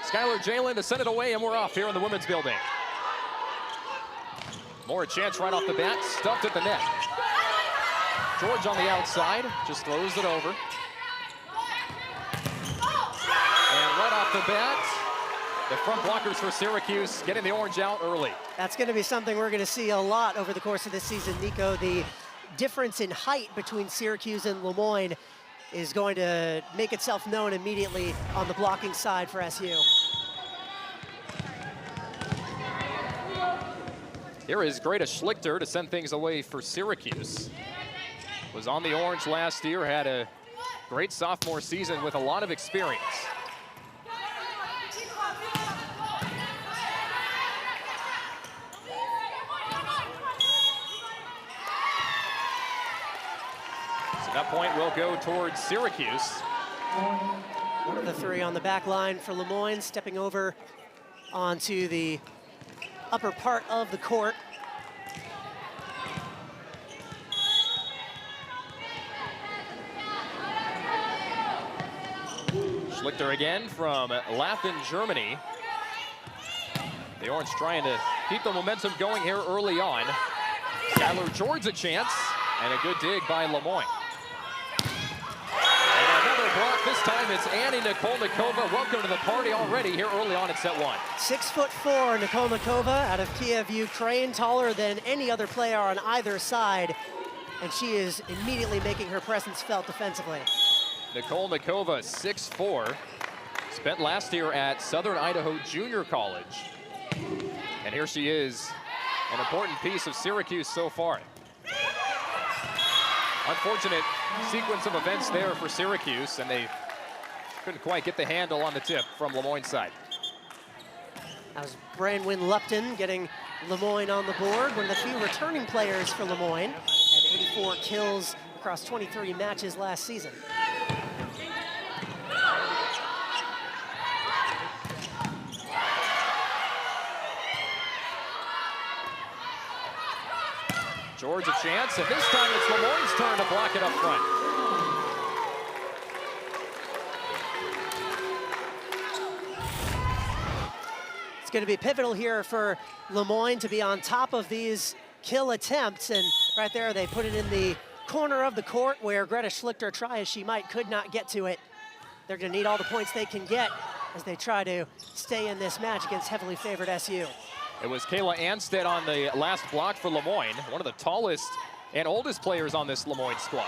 Skylar Jalen to send it away, and we're off here in the women's building. More a chance right off the bat, stuffed at the net. George on the outside, just throws it over. And right off the bat, the front blockers for Syracuse getting the orange out early. That's going to be something we're going to see a lot over the course of this season, Nico. The difference in height between Syracuse and Moyne is going to make itself known immediately on the blocking side for SU. Here is Greta Schlichter to send things away for Syracuse. Was on the orange last year, had a great sophomore season with a lot of experience. So that point will go towards Syracuse. One of the three on the back line for Moyne, stepping over onto the upper part of the court. Schlichter again from Latham, Germany. The Orange trying to keep the momentum going here early on. Skylar George a chance, and a good dig by Moyne. And another block, this time it's Annie Nikolnikova. Welcome to the party already here early on in set one. 6'4" Nikolnikova out of Kiev, Ukraine, taller than any other player on either side. And she is immediately making her presence felt defensively. Nikolnikova, 6'4", spent last year at Southern Idaho Junior College. And here she is, an important piece of Syracuse so far. Unfortunate sequence of events there for Syracuse, and they couldn't quite get the handle on the tip from Moyne's side. That was Branwyn Lupton getting Moyne on the board, one of the few returning players for Moyne. Had 84 kills across 23 matches last season. George a chance, and this time it's Moyne's turn to block it up front. It's going to be pivotal here for Moyne to be on top of these kill attempts, and right there they put it in the corner of the court where Greta Schlichter, try as she might, could not get to it. They're going to need all the points they can get as they try to stay in this match against heavily favored SU. It was Kayla Anstead on the last block for Moyne, one of the tallest and oldest players on this Moyne squad.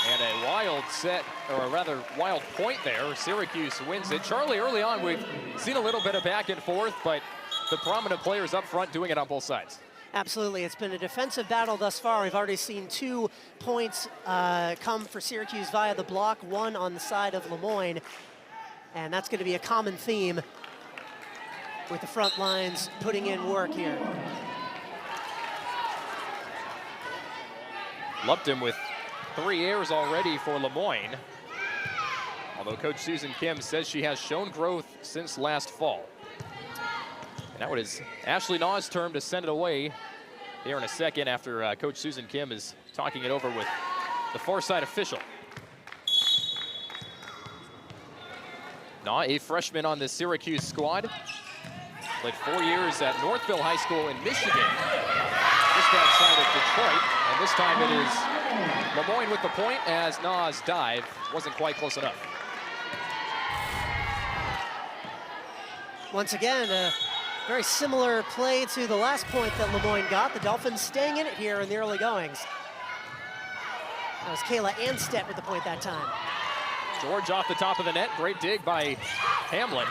And a wild set, or a rather wild point there. Syracuse wins it. Charlie, early on, we've seen a little bit of back and forth, but the prominent players up front doing it on both sides. Absolutely, it's been a defensive battle thus far. We've already seen 2 points come for Syracuse via the block, 1 on the side of Moyne. And that's going to be a common theme with the front lines putting in work here. Lupton with 3 errors already for Moyne. Although Coach Susan Kim says she has shown growth since last fall. And now it is Ashley Naw's turn to send it away here in a second after Coach Susan Kim is talking it over with the far side official. Naw, a freshman on the Syracuse squad. Played 4 years at Northville High School in Michigan, just outside of Detroit. And this time it is Moyne with the point as Naw's dive wasn't quite close enough. Once again, a very similar play to the last point that Moyne got. The Dolphins staying in it here in the early goings. That was Kayla Anstead with the point that time. George off the top of the net. Great dig by Hamlin.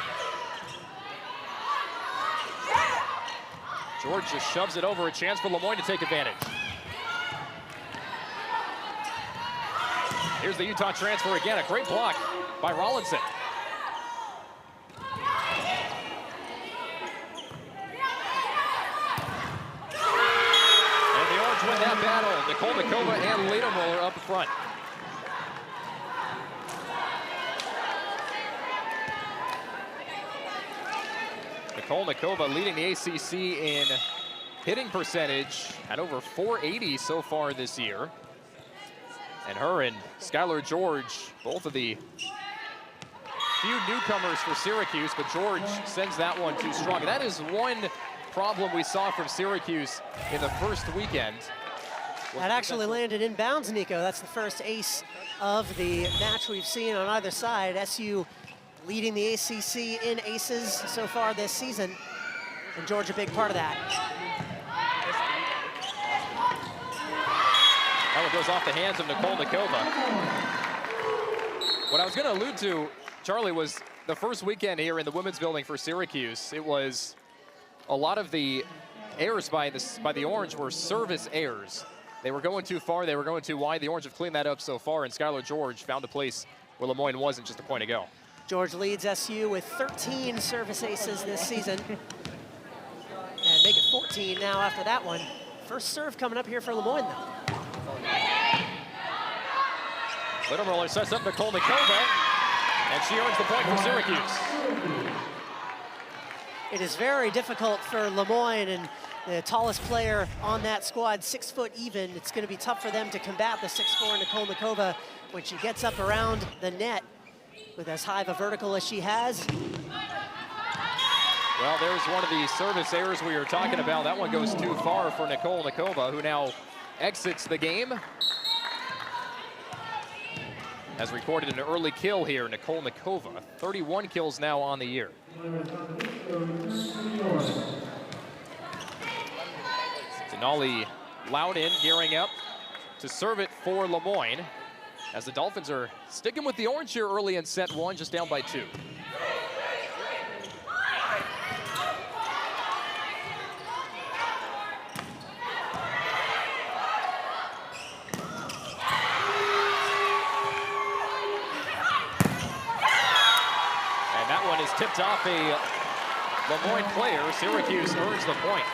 George just shoves it over, a chance for Moyne to take advantage. Here's the Utah transfer again. A great block by Rollinson. And the Orange win that battle. Nikolnikova and Ledermuller up front. Nikolnikova leading the ACC in hitting percentage at over .480 so far this year. And her and Skylar George, both of the few newcomers for Syracuse, but George sends that one too strong. That is one problem we saw from Syracuse in the first weekend. That actually landed in bounds, Nico. That's the first ace of the match we've seen on either side. SU leading the ACC in aces so far this season, and George a big part of that. That one goes off the hands of Nicole Nikova. What I was going to allude to, Charlie, was the first weekend here in the women's building for Syracuse. It was a lot of the errors by the Orange were service errors. They were going too far, they were going too wide. The Orange have cleaned that up so far, and Skylar George found a place where Lemoyne wasn't just a point ago. George leads SU with 13 service aces this season. And make it 14 now after that one. First serve coming up here for Lemoyne, though. Little sets up Nicole Nikova, and she earns the point for Syracuse. It is very difficult for Lemoyne, and the tallest player on that squad, 6 foot even. It's going to be tough for them to combat the 6'4" Nicole Nikova when she gets up around the net with as high of a vertical as she has. Well, there's one of the service errors we were talking about. That one goes too far for Nicole Nikova, who now exits the game. Has recorded an early kill here, Nicole Nikova. 31 kills now on the year. Denali Loudon gearing up to serve it for Lemoyne, as the Dolphins are sticking with the Orange here early in set one, just down by 2. Tipped off a Lemoyne player. Syracuse earns the point.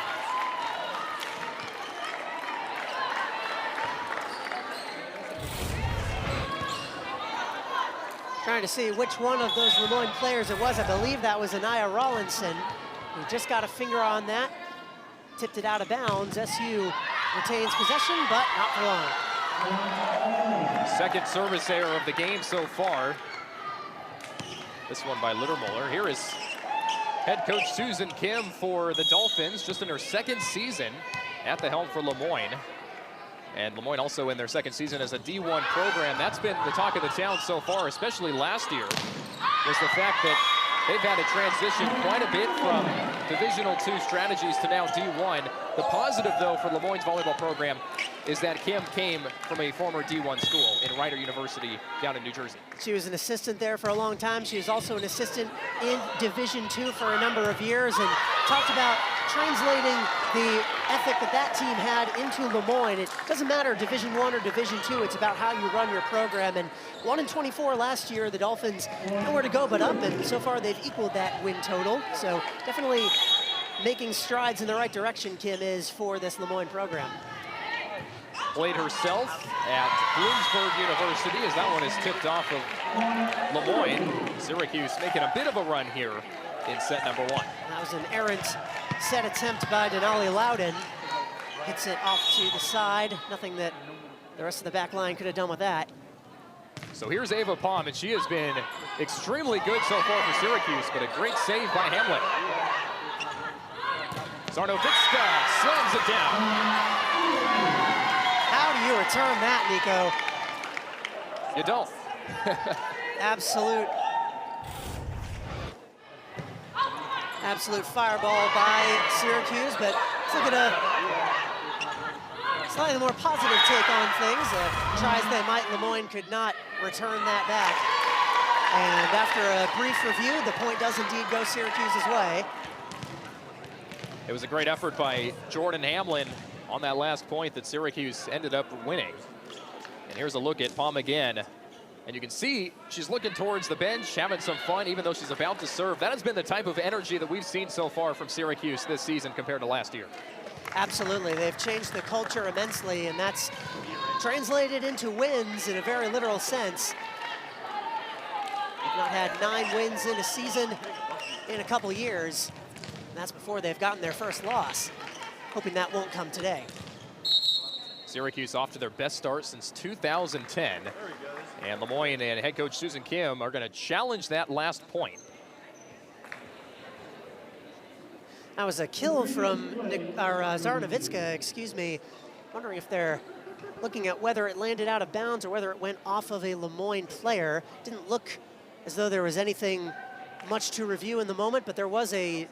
Trying to see which one of those Lemoyne players it was. I believe that was Anaya Rawlinson, who just got a finger on that. Tipped it out of bounds. SU retains possession, but not for long. Second service error of the game so far. This one by Littermuller. Here is head coach Susan Kim for the Dolphins, just in her second season at the helm for Lemoyne. And Lemoyne also in their second season as a D1 program. That's been the talk of the town so far, especially last year, was the fact that they've had to transition quite a bit from Divisional II strategies to now D1. The positive, though, for Lemoyne's volleyball program is that Kim came from a former D1 school in Rider University down in New Jersey. She was an assistant there for a long time. She was also an assistant in Division II for a number of years, and talked about translating the ethic that team had into Lemoyne. It doesn't matter Division I or Division II, it's about how you run your program. And 1-24 last year, the Dolphins nowhere to go but up, and so far they've equaled that win total. So definitely making strides in the right direction, Kim is, for this Lemoyne program. Played herself at Bloomsburg University, as that one is tipped off of Lemoyne. Syracuse making a bit of a run here in set number 1. That was an errant set attempt by Denali Loudon. Hits it off to the side. Nothing that the rest of the back line could have done with that. So here's Ava Palm, and she has been extremely good so far for Syracuse, but a great save by Hamlet. Zarnovitska slams it down. How do you return that, Nico? You don't. Absolute fireball by Syracuse, but let's look at a slightly more positive take on things. Try as they might, Lemoyne could not return that back. And after a brief review, the point does indeed go Syracuse's way. It was a great effort by Jordan Hamlin on that last point that Syracuse ended up winning. And here's a look at Palm again. And you can see she's looking towards the bench, having some fun, even though she's about to serve. That has been the type of energy that we've seen so far from Syracuse this season compared to last year. Absolutely, they've changed the culture immensely, and that's translated into wins in a very literal sense. They've not had 9 wins in a season in a couple years. And that's before they've gotten their first loss. Hoping that won't come today. Syracuse off to their best start since 2010. And Moyne and head coach Susan Kim are going to challenge that last point. That was a kill from Zarnovitska, excuse me. Wondering if they're looking at whether it landed out of bounds or whether it went off of a Moyne player. Didn't look as though there was anything much to review in the moment, but there was a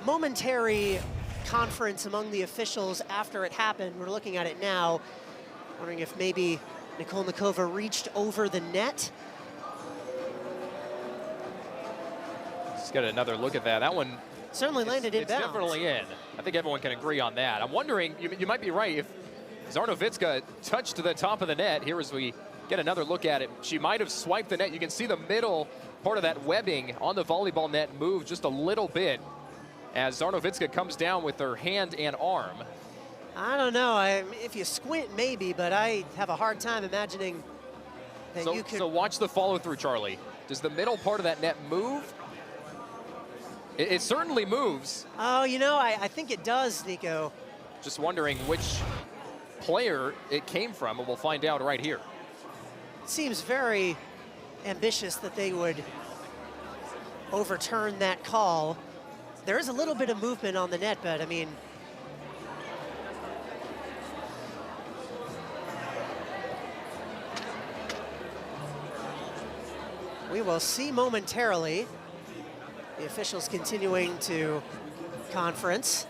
momentary conference among the officials after it happened. We're looking at it now, wondering if maybe Nikolnikova reached over the net. Let's get another look at that. That one certainly landed in bounds. It's definitely in. I think everyone can agree on that. I'm wondering, you might be right, if Zarnovitska touched the top of the net, here as we get another look at it, she might have swiped the net. You can see the middle part of that webbing on the volleyball net move just a little bit as Zarnovitska comes down with her hand and arm. I don't know, if you squint maybe, but I have a hard time imagining that you could. So watch the follow through, Charlie. Does the middle part of that net move? It certainly moves. Oh, you know, I think it does, Nico. Just wondering which player it came from, and we'll find out right here. It seems very ambitious that they would overturn that call. There is a little bit of movement on the net, but I mean, we will see momentarily. The officials continuing to conference.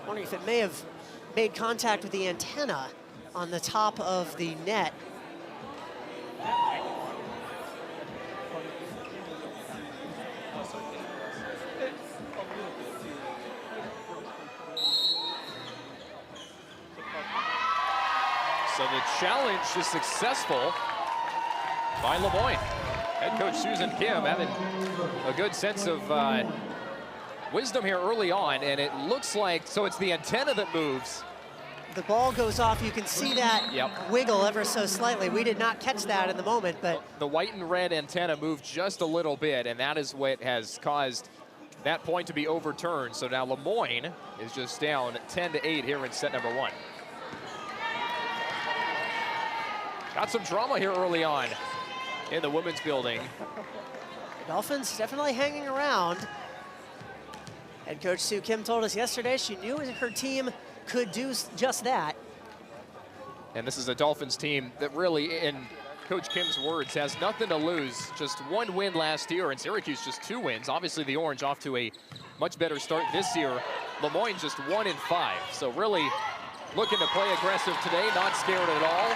Wondering if it may have made contact with the antenna on the top of the net. So the challenge is successful by Moyne. Head coach Susan Kim having a good sense of wisdom here early on, and it looks like, so it's the antenna that moves. The ball goes off, you can see that wiggle ever so slightly. We did not catch that in the moment, but the white and red antenna moved just a little bit, and that is what has caused that point to be overturned. So now Moyne is just down 10-8 here in set number 1. Got some drama here early on in the women's building. Dolphins definitely hanging around. Head coach Sue Kim told us yesterday she knew her team could do just that. And this is a Dolphins team that really, in Coach Kim's words, has nothing to lose. Just 1 win last year, and Syracuse just 2 wins. Obviously the Orange off to a much better start this year. Moyne just 1-5. So really looking to play aggressive today, not scared at all.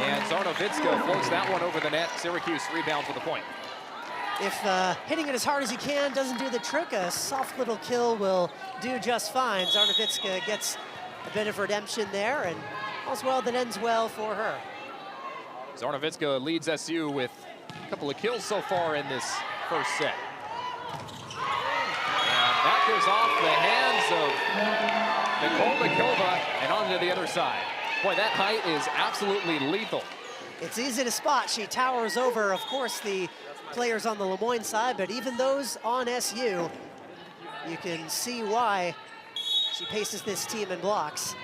And Zarnovitska floats that one over the net. Syracuse rebounds with a point. If hitting it as hard as you can doesn't do the trick, a soft little kill will do just fine. Zarnovitska gets a bit of redemption there, and all's well that ends well for her. Zarnovitska leads SU with a couple of kills so far in this first set. And that goes off the hands of Nikolnikova and onto the other side. Boy, that height is absolutely lethal. It's easy to spot. She towers over, of course, the players on the Moyne side, but even those on SU, you can see why she paces this team in blocks.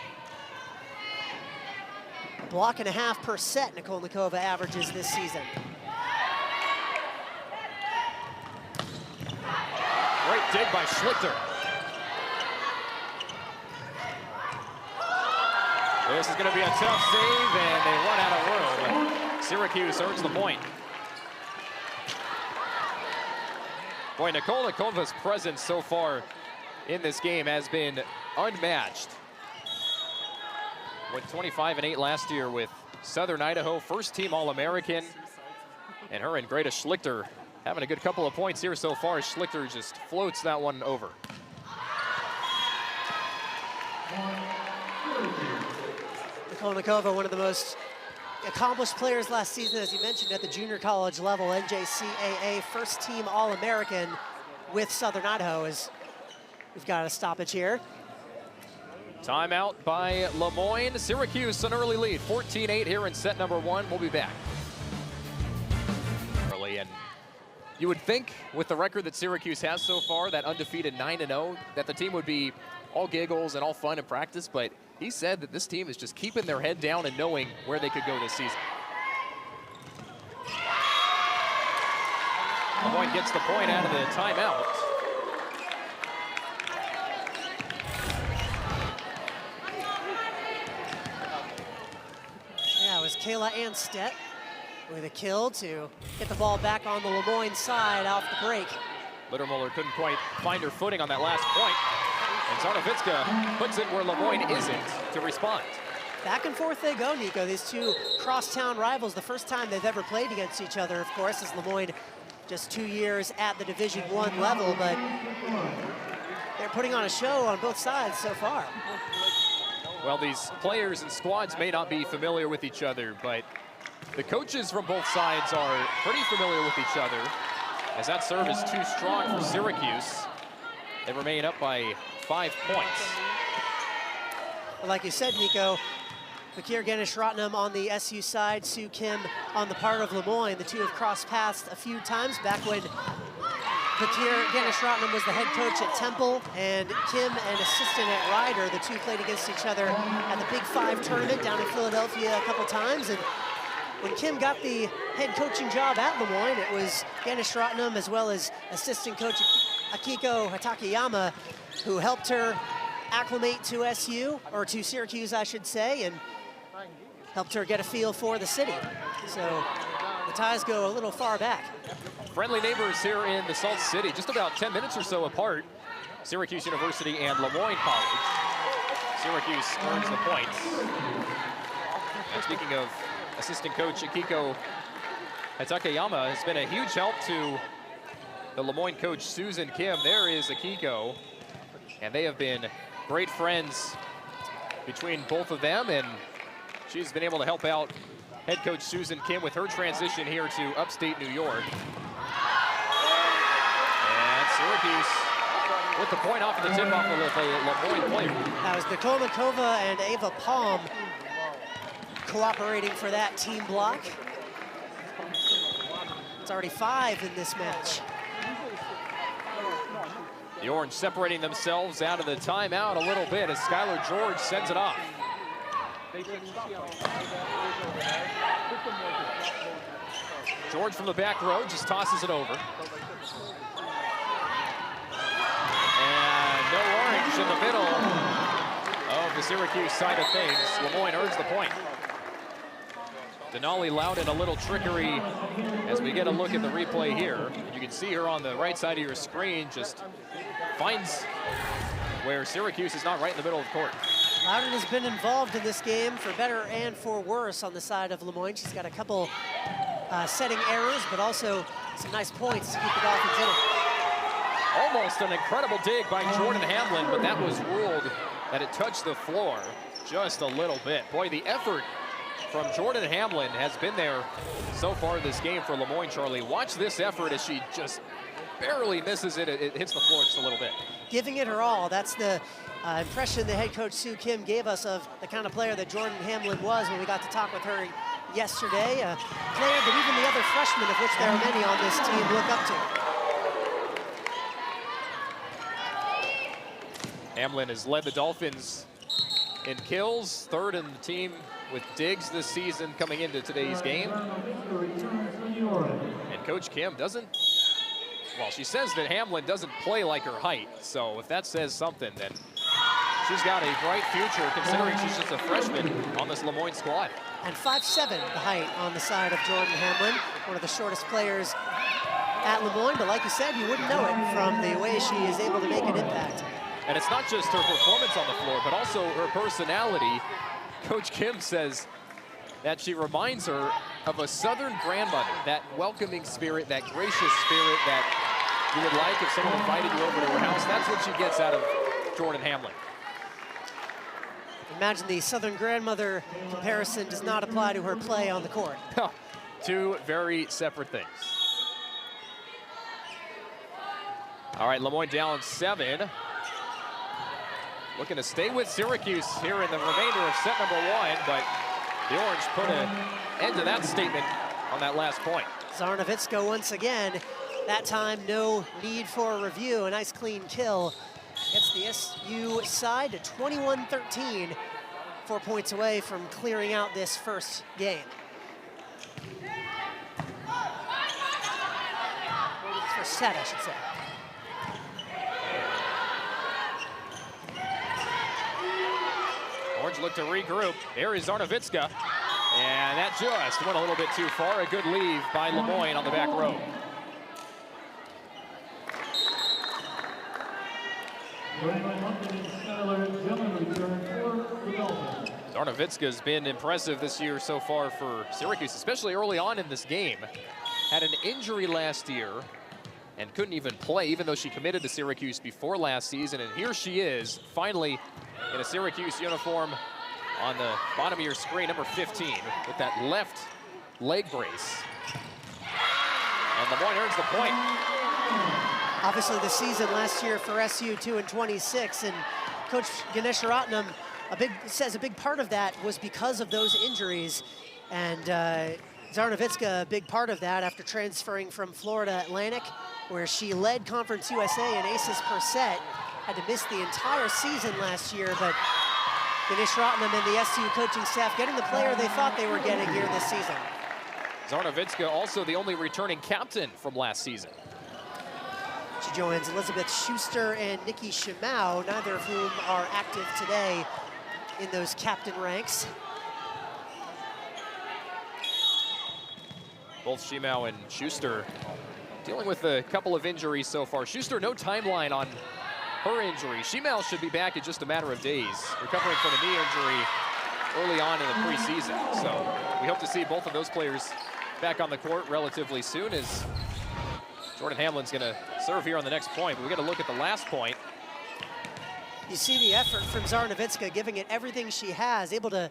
A block and a half per set Nikolnikova averages this season. Great dig by Schlichter. This is going to be a tough save, and they run out of room. Syracuse earns the point. Boy, Nikolnikova's presence so far in this game has been unmatched. Went 25-8 last year with Southern Idaho, first-team All-American. And her and Greta Schlichter having a good couple of points here so far as Schlichter just floats that one over. Nikolnikova, one of the most accomplished players last season, as you mentioned, at the junior college level, NJCAA first-team All-American with Southern Idaho. As we've got a stoppage here. Timeout by Moyne. Syracuse an early lead, 14-8 here in set number 1. We'll be back. Early, and you would think with the record that Syracuse has so far, that undefeated 9-0, that the team would be all giggles and all fun in practice, but he said that this team is just keeping their head down and knowing where they could go this season. Moyne gets the point out of the timeout. Yeah, it was Kayla Anstedt with a kill to get the ball back on the Lemoyne side off the break. Littermuller couldn't quite find her footing on that last point. And Zarnowicka puts it where Lemoyne isn't to respond. Back and forth they go, Nico. These two crosstown rivals, the first time they've ever played against each other, of course, is Lemoyne just 2 years at the Division I level, but they're putting on a show on both sides so far. Well, these players and squads may not be familiar with each other, but the coaches from both sides are pretty familiar with each other, as that serve is too strong for Syracuse. They remain up by 5 points. Well, like you said, Nico, Bakir Ganesh-Ratnam on the SU side, Sue Kim on the part of Lemoyne. The two have crossed paths a few times back when Bakir Ganesh-Ratnam was the head coach at Temple and Kim an assistant at Rider. The two played against each other at the Big Five tournament down in Philadelphia a couple times. And when Kim got the head coaching job at Lemoyne, it was Ganesh-Ratnam as well as assistant coach Akiko Hatakeyama who helped her acclimate to SU, or to Syracuse, I should say, and helped her get a feel for the city. So the ties go a little far back. Friendly neighbors here in the Salt City, just about 10 minutes or so apart. Syracuse University and Lemoyne College. Syracuse earns the points. And speaking of assistant coach Akiko Hatakeyama, has been a huge help to the Lemoyne coach Susan Kim. There is Akiko, and they have been great friends between both of them, and she's been able to help out head coach Susan Kim with her transition here to upstate New York. And Syracuse with the point off of the tip-off of the Lemoyne player. That was Nicole Makova and Ava Palm cooperating for that team block. It's already 5 in this match. The Orange separating themselves out of the timeout a little bit as Skylar George sends it off. George from the back row just tosses it over. And no Orange in the middle of the Syracuse side of things. Lemoyne earns the point. Denali Loudon, a little trickery as we get a look at the replay here. You can see her on the right side of your screen, just finds where Syracuse is not right in the middle of the court. Loudon has been involved in this game for better and for worse on the side of Lemoyne. She's got a couple setting errors, but also some nice points to keep the Dolphins in it. Almost an incredible dig by Jordan Hamlin, but that was ruled that it touched the floor just a little bit. Boy, the effort from Jordan Hamlin has been there so far this game for Lemoyne, Charlie. Watch this effort as she just barely misses it. It hits the floor just a little bit. Giving it her all. That's the impression the head coach Sue Kim gave us of the kind of player that Jordan Hamlin was when we got to talk with her yesterday. A player that even the other freshmen, of which there are many on this team, look up to. Hamlin has led the Dolphins in kills, third in the team with digs this season coming into today's game. And Coach Kim doesn't, well, she says that Hamlin doesn't play like her height. So if that says something, then she's got a bright future considering she's just a freshman on this Lemoyne squad. And 5'7", the height on the side of Jordan Hamlin, one of the shortest players at Lemoyne. But like you said, you wouldn't know it from the way she is able to make an impact. And it's not just her performance on the floor, but also her personality. Coach Kim says that she reminds her of a Southern grandmother, that welcoming spirit, that gracious spirit that you would like if someone invited you over to her house. That's what she gets out of Jordan Hamlin. Imagine the Southern grandmother comparison does not apply to her play on the court. Two very separate things. All right, Lemoyne down 7. Looking to stay with Syracuse here in the remainder of set number 1, but the Orange put an end to that statement on that last point. Zarnowicka once again. That time, no need for a review. A nice clean kill. Gets the SU side to 21-13 4 points away from clearing out this first game. First set, I should say. Orange look to regroup. There is Zarnovitska. And that just went a little bit too far. A good leave by Moyne on the back row. Zarnovitska's been impressive this year so far for Syracuse, especially early on in this game. Had an injury last year and couldn't even play, even though she committed to Syracuse before last season. And here she is, finally in a Syracuse uniform on the bottom of your screen, number 15, with that left leg brace. And Moyne earns the point. Obviously, the season last year for SU 2-26, and Coach Ganesharatnam says a big part of that was because of those injuries. And Zarnovitska, a big part of that after transferring from Florida Atlantic, where she led Conference USA in aces per set, had to miss the entire season last year, but Ganesharatnam and the SU coaching staff getting the player they thought they were getting here this season. Zarnovitska also the only returning captain from last season. She joins Elizabeth Schuster and Nikki Shimau, neither of whom are active today in those captain ranks. Both Shimau and Schuster dealing with a couple of injuries so far. Schuster, no timeline on her injury. Shimau should be back in just a matter of days, recovering from a knee injury early on in the preseason. So we hope to see both of those players back on the court relatively soon, as Jordan Hamlin's gonna serve here on the next point. But we gotta look at the last point. You see the effort from Zarnovitska, giving it everything she has, able to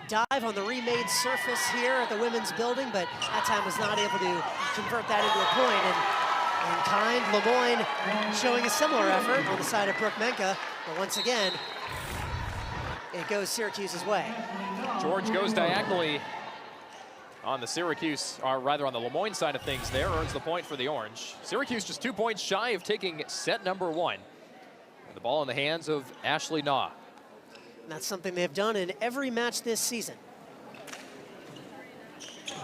dive on the remade surface here at the women's building, but that time was not able to convert that into a point. And in kind, Moyne showing a similar effort on the side of Brooke Menka, but once again, it goes Syracuse's way. George goes diagonally on the Syracuse, or rather on the Moyne side of things there, earns the point for the Orange. Syracuse just 2 points shy of taking set number 1. And the ball in the hands of Ashley Naw. And that's something they've done in every match this season.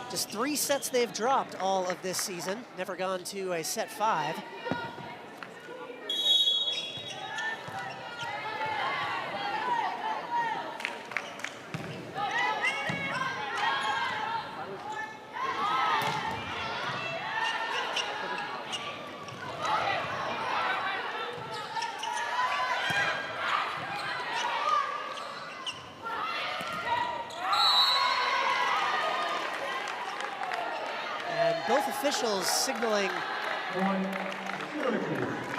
Just 3 sets they've dropped all of this season, never gone to a set 5. Both officials signaling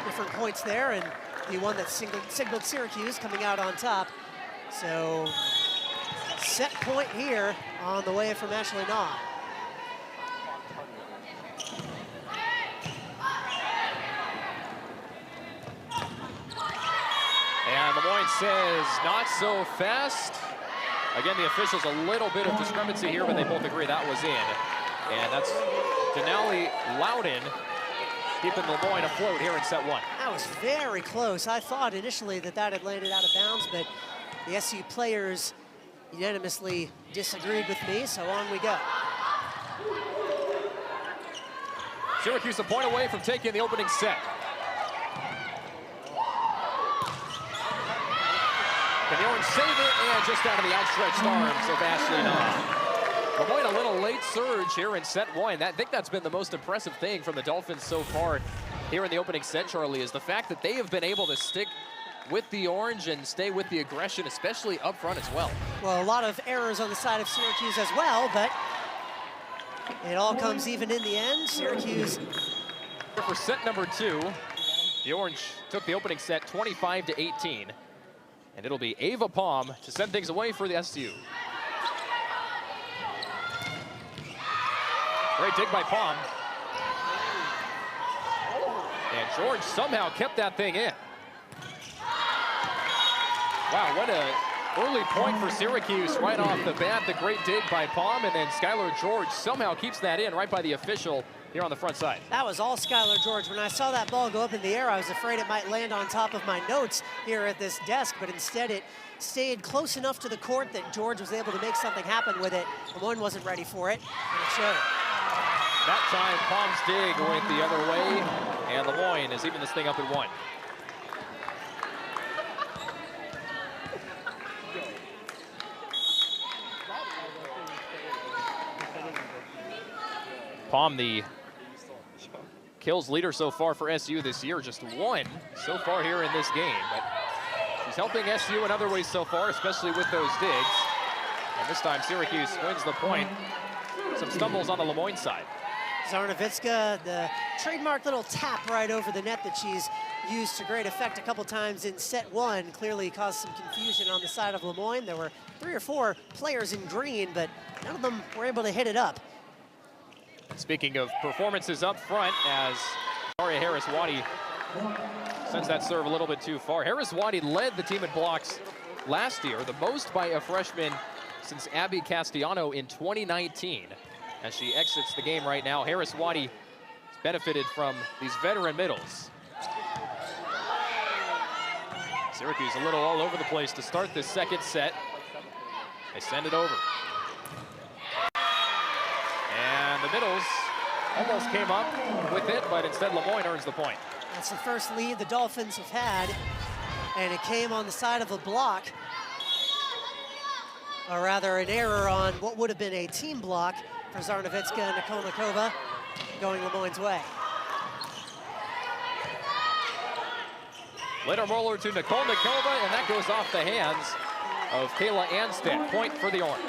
different points there, and the one that signaled Syracuse coming out on top. So set point here on the way from Ashley Naw. And Moyne says, not so fast. Again, the officials a little bit of discrepancy here, but they both agree that was in. And that's Denali Loudon keeping Moyne afloat here in set 1. That was very close. I thought initially that had landed out of bounds, but the SU players unanimously disagreed with me, so on we go. Syracuse a point away from taking the opening set. Can the Orange save it? And just out of the outstretched arms of Ashley Naw. Moyne a little late surge here in set 1. I think that's been the most impressive thing from the Dolphins so far here in the opening set, Charlie, is the fact that they have been able to stick with the Orange and stay with the aggression, especially up front as well. Well, a lot of errors on the side of Syracuse as well, but it all comes even in the end. Syracuse. For set number 2, the Orange took the opening set 25-18. And it'll be Ava Palm to send things away for the SU. Great dig by Palm. And George somehow kept that thing in. Wow, what a Early point for Syracuse right off the bat. The great dig by Palm, and then Skylar George somehow keeps that in right by the official here on the front side. That was all Skylar George. When I saw that ball go up in the air, I was afraid it might land on top of my notes here at this desk, but instead it stayed close enough to the court that George was able to make something happen with it. Moyne wasn't ready for it, and it showed. That time, Palm's dig went the other way, and Moyne is even this thing up at 1. Palm, the kills leader so far for SU this year, just 1 so far here in this game. But she's helping SU in other ways so far, especially with those digs. And this time, Syracuse wins the point. Some stumbles on the Moyne side. Zarnavitska, the trademark little tap right over the net that she's used to great effect a couple times in set 1 clearly caused some confusion on the side of Moyne. There were 3 or 4 players in green, but none of them were able to hit it up. Speaking of performances up front, as Aria Harris-Waddy sends that serve a little bit too far. Harris-Waddy led the team in blocks last year, the most by a freshman since Abby Castellano in 2019. As she exits the game right now, Harris-Waddy has benefited from these veteran middles. Syracuse a little all over the place to start this second set. They send it over. And the middles almost came up with it, but instead Moyne earns the point. That's the first lead the Dolphins have had, and it came on the side of a block, or rather an error on what would have been a team block for Zarnavitska and Nikolnikova, going Moyne's way. Later roller to Nikolnikova, and that goes off the hands of Kayla Anstead. Point for the Orange.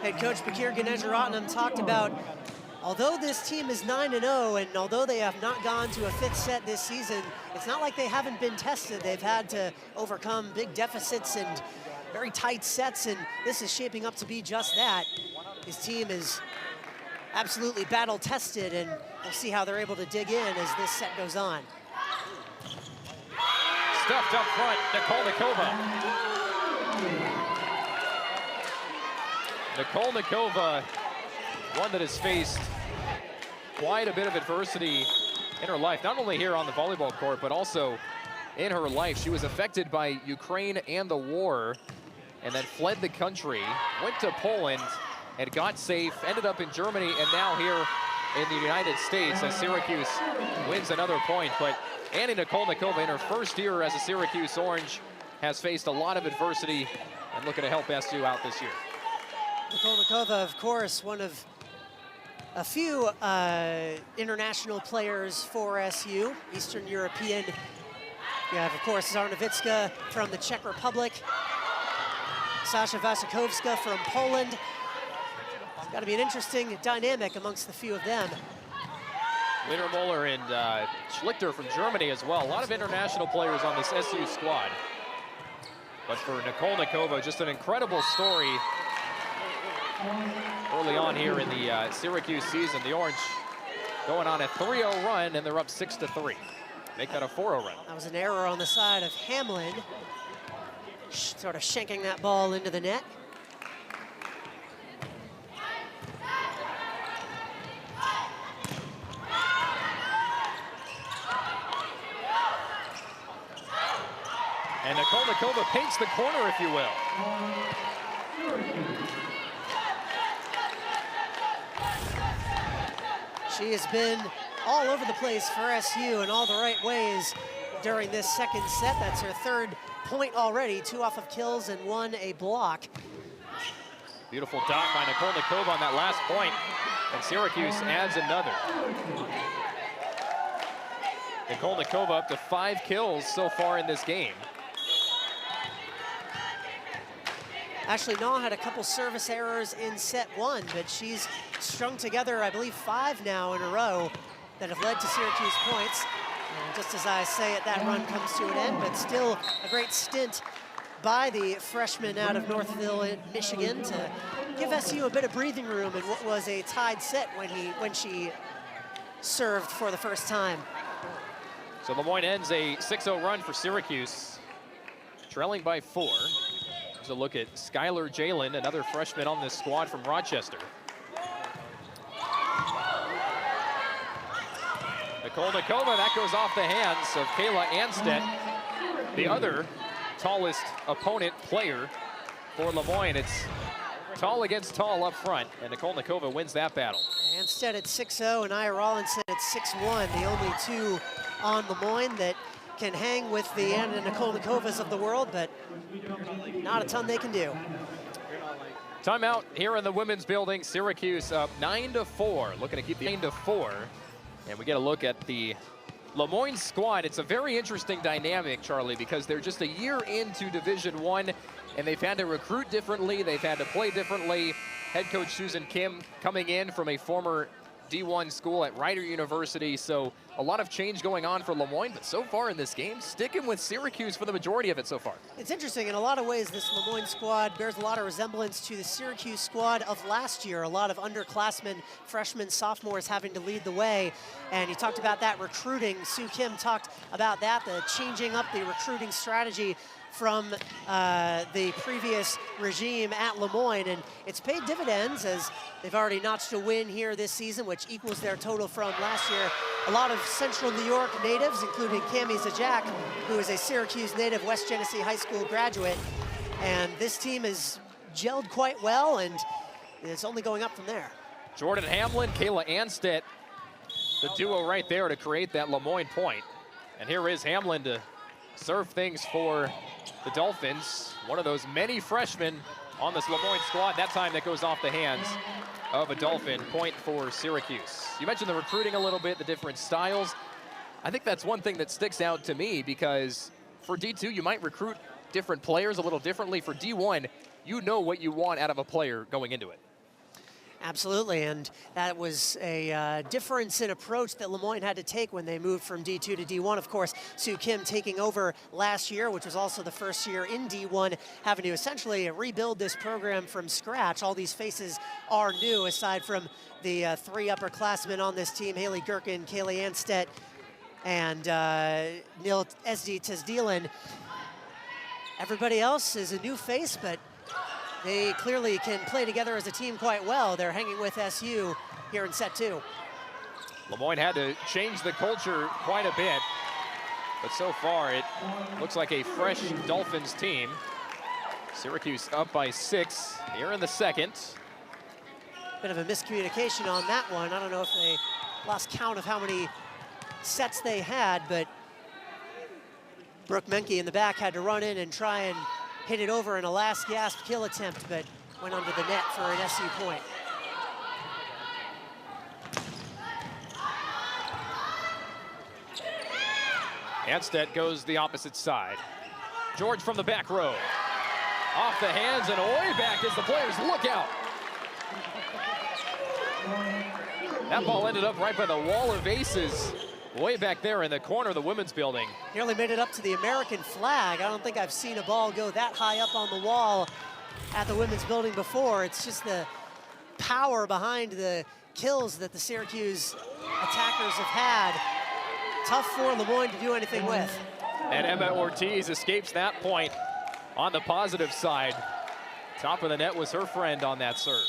Head coach Bakir Ganejaratnam talked about, although this team is 9-0, and although they have not gone to a 5th set this season, it's not like they haven't been tested. They've had to overcome big deficits and very tight sets, and this is shaping up to be just that. His team is absolutely battle-tested, and we'll see how they're able to dig in as this set goes on. Stuffed up front, Nikolnikova. Nikolnikova, one that has faced quite a bit of adversity in her life, not only here on the volleyball court, but also in her life. She was affected by Ukraine and the war, and then fled the country, went to Poland, and got safe, ended up in Germany, and now here in the United States as Syracuse wins another point. But Annie Nikolnikova, in her first year as a Syracuse Orange, has faced a lot of adversity and looking to help SU out this year. Nikolnikova, of course, one of a few international players for SU, Eastern European. You have, of course, Zarnavitska from the Czech Republic, Sasha Wasikowska from Poland. It's got to be an interesting dynamic amongst the few of them. Leder Moeller and Schlichter from Germany as well. A lot of international players on this SU squad. But for Nikolnikova, just an incredible story early on here in the Syracuse season. The Orange going on a 3-0 run, and they're up 6-3. Make that a 4-0 run. That was an error on the side of Hamlin, sort of shanking that ball into the net. And Nikolnikova paints the corner, if you will. She has been all over the place for SU in all the right ways during this second set. That's her 3rd point already, 2 off of kills and 1 a block. Beautiful dot by Nikolnikova on that last point, and Syracuse adds another. Nikolnikova up to 5 kills so far in this game. Ashley Naw had a couple service errors in set 1, but she's strung together, I believe, 5 now in a row that have led to Syracuse points. And just as I say it, that run comes to an end, but still a great stint by the freshman out of Northville, Michigan, to give SU a bit of breathing room in what was a tied set when she served for the first time. So Lemoyne ends a 6-0 run for Syracuse, trailing by 4. Here's a look at Skylar Jalen, another freshman on this squad from Rochester. Nicole Nakova, that goes off the hands of Kayla Anstedt, the other tallest opponent player for Lemoyne. It's tall against tall up front, and Nicole Nakova wins that battle. Anstead at 6-0 and Aya Rollinson at 6-1, the only two on Lemoyne that can hang with the Anna Nicole Nikovas of the world, but not a ton they can do. Timeout here in the women's building. Syracuse up 9-4, looking to keep the 9-4. And we get a look at the Lemoyne squad. It's a very interesting dynamic, Charlie, because they're just a year into Division I, and they've had to recruit differently. They've had to play differently. Head coach Susan Kim coming in from a former D1 school at Rider University. So a lot of change going on for Lemoyne, but so far in this game, sticking with Syracuse for the majority of it so far. It's interesting. In a lot of ways, this Lemoyne squad bears a lot of resemblance to the Syracuse squad of last year. A lot of underclassmen, freshmen, sophomores having to lead the way. And you talked about that recruiting. Sue Kim talked about that, the changing up the recruiting strategy from the previous regime at Lemoyne, and it's paid dividends as they've already notched a win here this season, which equals their total from last year. A lot of Central New York natives, including Cami Zajac, who is a Syracuse native, West Genesee High School graduate, and this team has gelled quite well, and it's only going up from there. Jordan Hamlin, Kayla Anstedt, the duo right there to create that Lemoyne point. And here is Hamlin to serve things for the Dolphins. One of those many freshmen on this Lemoyne squad. That time that goes off the hands of a Dolphin. Point for Syracuse. You mentioned the recruiting a little bit, the different styles. I think that's one thing that sticks out to me, because for D2, you might recruit different players a little differently. For D1, you know what you want out of a player going into it. Absolutely, and that was a difference in approach that Lemoyne had to take when they moved from D2 to D1. Of course, Sue Kim taking over last year, which was also the first year in D1, having to essentially rebuild this program from scratch. All these faces are new, aside from the three upperclassmen on this team, Haley Gherkin, Kaylee Anstedt, and Neil SD Tesdilan. Everybody else is a new face, but they clearly can play together as a team quite well. They're hanging with SU here in set 2. Lemoyne had to change the culture quite a bit, but so far it looks like a fresh Dolphins team. Syracuse up by 6 here in the second. Bit of a miscommunication on that one. I don't know if they lost count of how many sets they had, but Brooke Menke in the back had to run in and try and hit it over in a last gasp kill attempt, but went under the net for an SU point. Anstedt goes the opposite side. George from the back row. Off the hands and away back as the players look out. That ball ended up right by the wall of aces, way back there in the corner of the women's building. Nearly made it up to the American flag. I don't think I've seen a ball go that high up on the wall at the women's building before. It's just the power behind the kills that the Syracuse attackers have had. Tough for Lemoyne to do anything with. And Emma Ortiz escapes that point on the positive side. Top of the net was her friend on that serve.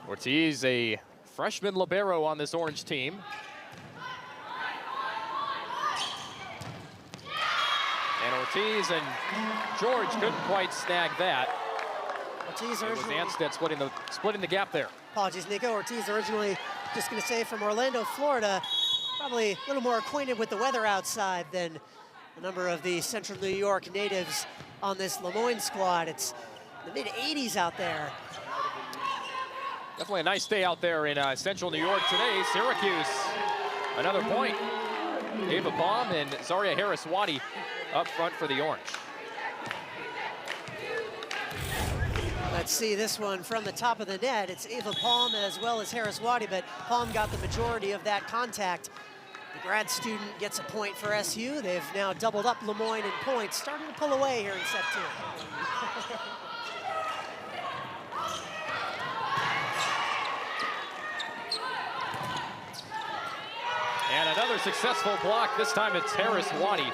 Ortiz, a freshman libero on this orange team. And Ortiz and George couldn't quite snag that. Ortiz It was originally, Anstedt splitting the gap there. apologies, Nico. Ortiz originally, just going to say, from Orlando, Florida, probably a little more acquainted with the weather outside than a number of the Central New York natives on this Lemoyne squad. It's the mid-80s out there. Definitely a nice day out there in Central New York today. Syracuse, another point. Ava Baum and Zaria Harris-Wadi up front for the Orange. Let's see this one from the top of the net. It's Ava Palm as well as Harris-Wadi, but Palm got the majority of that contact. The grad student gets a point for SU. They've now doubled up Lemoyne in points, starting to pull away here in set 2. successful block. This time it's Harris Waddy.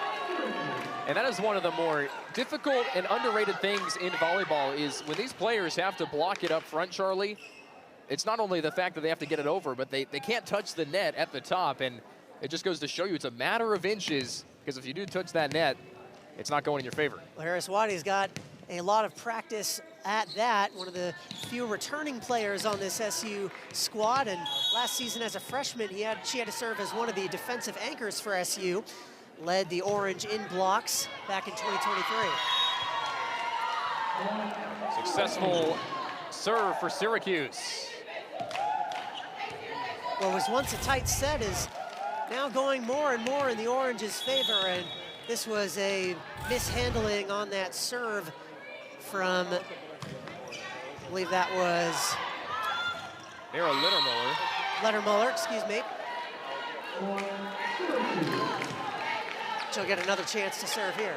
And that is one of the more difficult and underrated things in volleyball is when these players have to block it up front, Charlie, it's not only the fact that they have to get it over, but they can't touch the net at the top. And it just goes to show you it's a matter of inches, because if you do touch that net, it's not going in your favor. Well, Harris Waddy's got a lot of practice at that. One of the few returning players on this SU squad. And last season as a freshman, she had to serve as one of the defensive anchors for SU. Led the Orange in blocks back in 2023. Successful serve for Syracuse. What was once a tight set is now going more and more in the Orange's favor, and this was a mishandling on that serve from, I believe that was Mira Lettermuller, excuse me. She'll get another chance to serve here.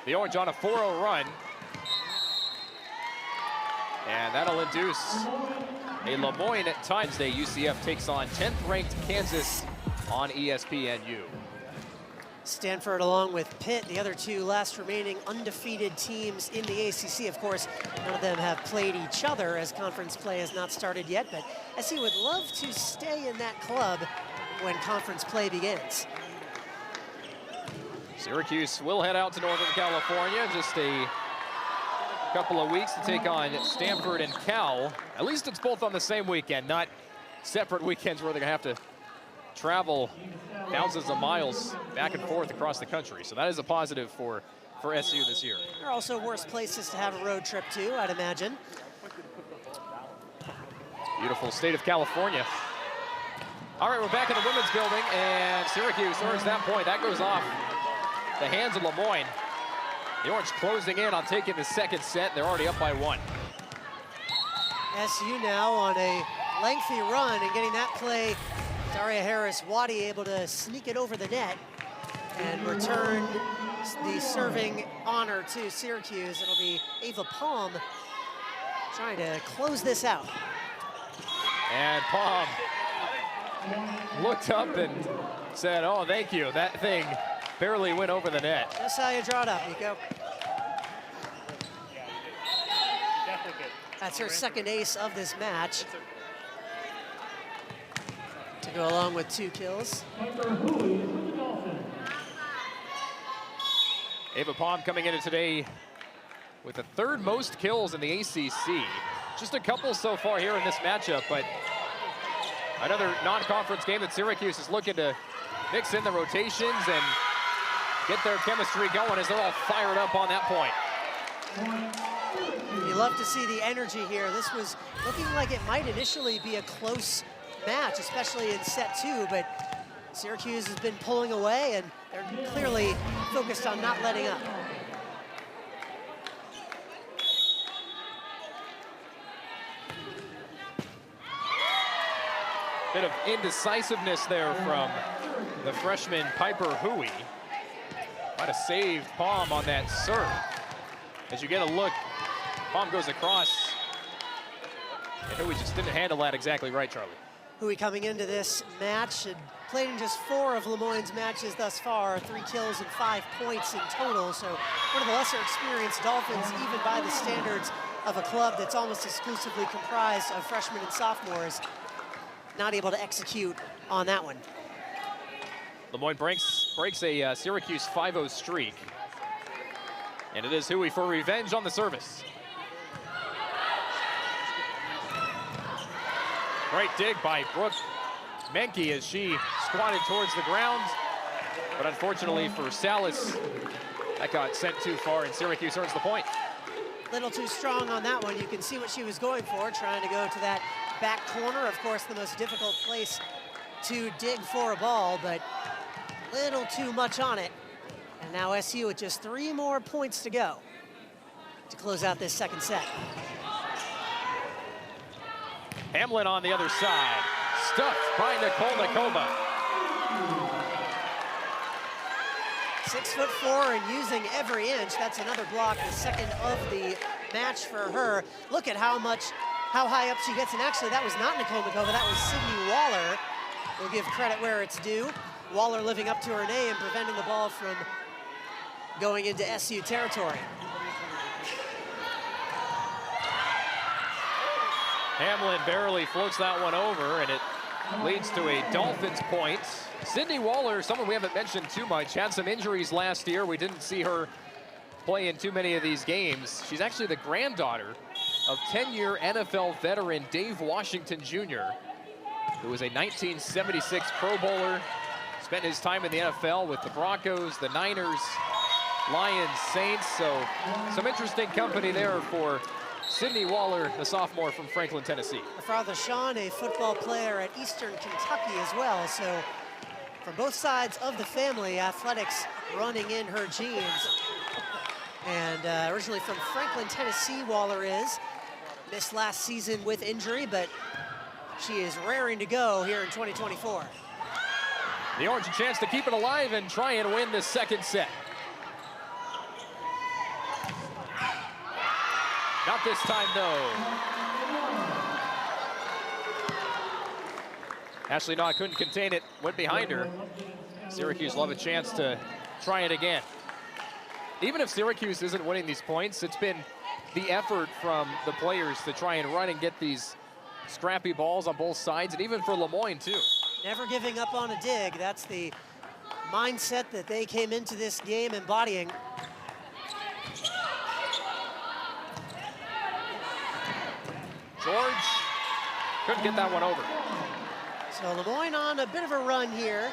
The Orange on a 4-0 run. And that'll induce a Lemoyne times day. UCF takes on 10th ranked Kansas on ESPNU. Stanford along with Pitt, the other two last remaining undefeated teams in the ACC. Of course, none of them have played each other as conference play has not started yet, but SU would love to stay in that club when conference play begins. Syracuse will head out to Northern California in just a couple of weeks to take on Stanford and Cal. At least it's both on the same weekend, not separate weekends where they're gonna have to travel thousands of miles back and forth across the country. So that is a positive for SU this year. There are also worse places to have a road trip to, I'd imagine. Beautiful state of California. All right, we're back in the women's building, and Syracuse earns that point. That goes off the hands of Lemoyne. The Orange closing in on taking the second set. They're already up by 1. SU now on a lengthy run and getting that play. Daria Harris Waddy able to sneak it over the net and return the serving honor to Syracuse. It'll be Ava Palm trying to close this out. And Palm looked up and said, oh, thank you. That thing barely went over the net. That's how you draw it up, Nico. That's her second ace of this match. To go along with 2 kills. Ava Palm coming into today with the 3rd most kills in the ACC. Just a couple so far here in this matchup, but another non-conference game that Syracuse is looking to mix in the rotations and get their chemistry going as they're all fired up on that point. You love to see the energy here. This was looking like it might initially be a close match, especially in set 2, but Syracuse has been pulling away and they're clearly focused on not letting up. Bit of indecisiveness there from the freshman Piper Hui. Might have saved Palm on that serve. As you get a look, Palm goes across. And Hui just didn't handle that exactly right, Charlie. Hui coming into this match had played in just 4 of Lemoyne's matches thus far, 3 kills and 5 points in total. So one of the lesser experienced Dolphins, even by the standards of a club that's almost exclusively comprised of freshmen and sophomores, not able to execute on that one. Lemoyne breaks a Syracuse 5-0 streak. And it is Hui for revenge on the service. Great dig by Brooke Menke as she squatted towards the ground. But unfortunately for Salas, that got sent too far and Syracuse earns the point. Little too strong on that one. You can see what she was going for, trying to go to that back corner. Of course, the most difficult place to dig for a ball, but little too much on it. And now SU with just 3 more points to go to close out this second set. Hamlin on the other side, stuffed by Nikolnikova. 6'4" and using every inch. That's another block, the second of the match for her. Look at how high up she gets. And actually, that was not Nikolnikova, that was Sydney Waller. We'll give credit where it's due. Waller living up to her name, preventing the ball from going into SU territory. Hamlin barely floats that one over, and it leads to a Dolphins point. Sydney Waller, someone we haven't mentioned too much, had some injuries last year. We didn't see her play in too many of these games. She's actually the granddaughter of 10-year NFL veteran Dave Washington Jr., who was a 1976 Pro Bowler, spent his time in the NFL with the Broncos, the Niners, Lions, Saints. So some interesting company there for Sydney Waller, a sophomore from Franklin, Tennessee. Her father, Sean, a football player at Eastern Kentucky as well. So from both sides of the family, athletics running in her genes. And originally from Franklin, Tennessee, Waller is. Missed last season with injury, but she is raring to go here in 2024. The Orange a chance to keep it alive and try and win this second set. Not this time, though. Ashley Naw couldn't contain it, went behind her. Syracuse will have a chance to try it again. Even if Syracuse isn't winning these points, it's been the effort from the players to try and run and get these scrappy balls on both sides, and even for Moyne, too. Never giving up on a dig. That's the mindset that they came into this game embodying. George couldn't get that one over. So Moyne on a bit of a run here.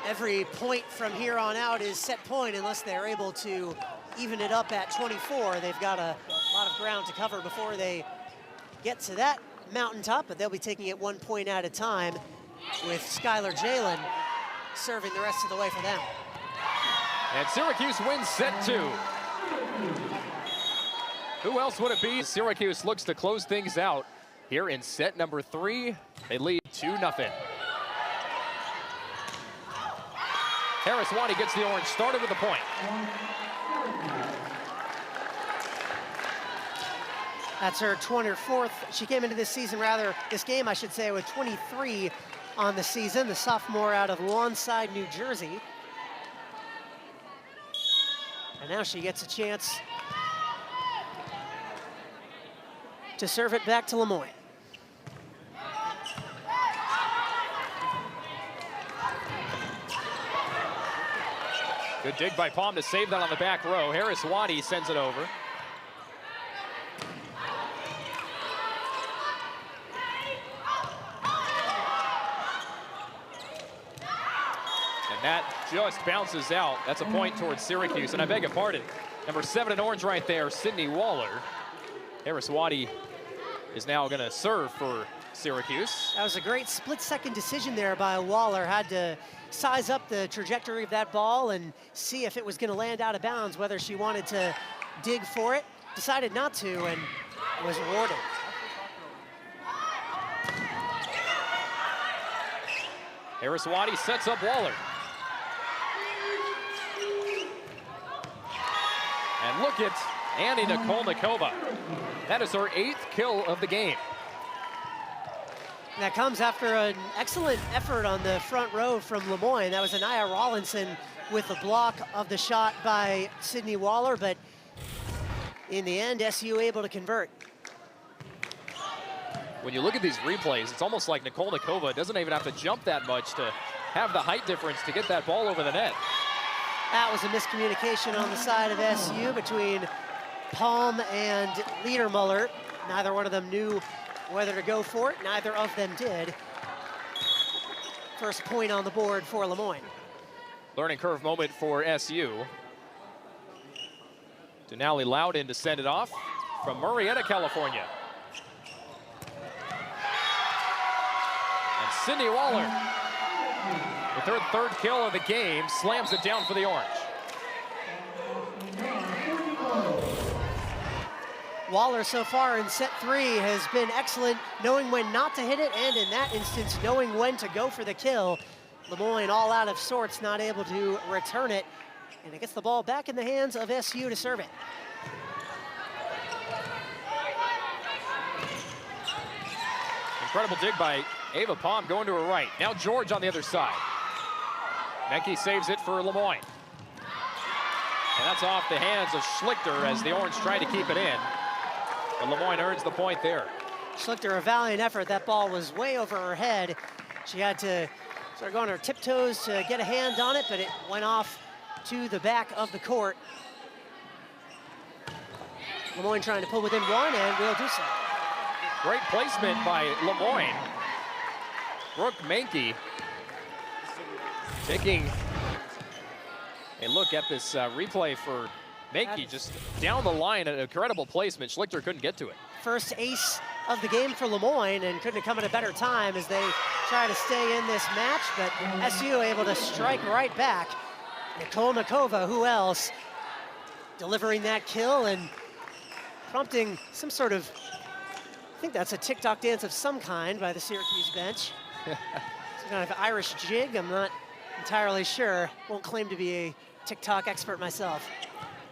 Every point from here on out is set point unless they're able to even it up at 24. They've got a lot of ground to cover before they get to that mountaintop, but they'll be taking it 1 point at a time with Skylar Jalen serving the rest of the way for them. And Syracuse wins set 2. Who else would it be? Syracuse looks to close things out here in set number 3. They lead 2-0. Harris Wani gets the Orange started with a point. That's her 24th. She came into this season, this game, I should say, with 23 on the season. The sophomore out of Lawnside, New Jersey. And now she gets a chance to serve it back to Moyne. Good dig by Palm to save that on the back row. Harris Wani sends it over. And that just bounces out. That's a point towards Syracuse. And I beg your pardon, number 7 in Orange right there, Sydney Waller. Harris Wani is now going to serve for Syracuse. That was a great split-second decision there by Waller. Had to size up the trajectory of that ball and see if it was going to land out of bounds, whether she wanted to dig for it. Decided not to and was rewarded. Harris Wani sets up Waller. And look at Annie Nikolnikova. That is her 8th kill of the game. And that comes after an excellent effort on the front row from Moyne. That was Anaya Rawlinson with the block of the shot by Sydney Waller, but in the end, SU able to convert. When you look at these replays, it's almost like Nikolnikova doesn't even have to jump that much to have the height difference to get that ball over the net. That was a miscommunication on the side of SU between Palm and Liedermuller. Neither one of them knew whether to go for it. Neither of them did. First point on the board for Moyne. Learning curve moment for SU. Denali Loudon to send it off from Murrieta, California. And Sydney Waller, with her 3rd kill of the game, slams it down for the Orange. Waller so far in set 3 has been excellent, knowing when not to hit it, and in that instance, knowing when to go for the kill. Moyne all out of sorts, not able to return it, and it gets the ball back in the hands of SU to serve it. Incredible dig by Ava Palm going to her right. Now George on the other side. Menke saves it for Lemoyne. And that's off the hands of Schlichter as the Orange tried to keep it in. But Lemoyne earns the point there. Schlichter, a valiant effort. That ball was way over her head. She had to sort of go on her tiptoes to get a hand on it, but it went off to the back of the court. Lemoyne trying to pull within one, and will do so. Great placement by Lemoyne. Brooke Menke taking a look at this replay for Menke, just down the line, an incredible placement. Schlichter couldn't get to it. First ace of the game for Lemoyne, and couldn't have come at a better time as they try to stay in this match, but SU able to strike right back. Nicole Nakova, who else, delivering that kill and prompting some sort of, I think that's a TikTok dance of some kind by the Syracuse bench. Some kind of Irish jig, I'm not entirely sure. Won't claim to be a TikTok expert myself.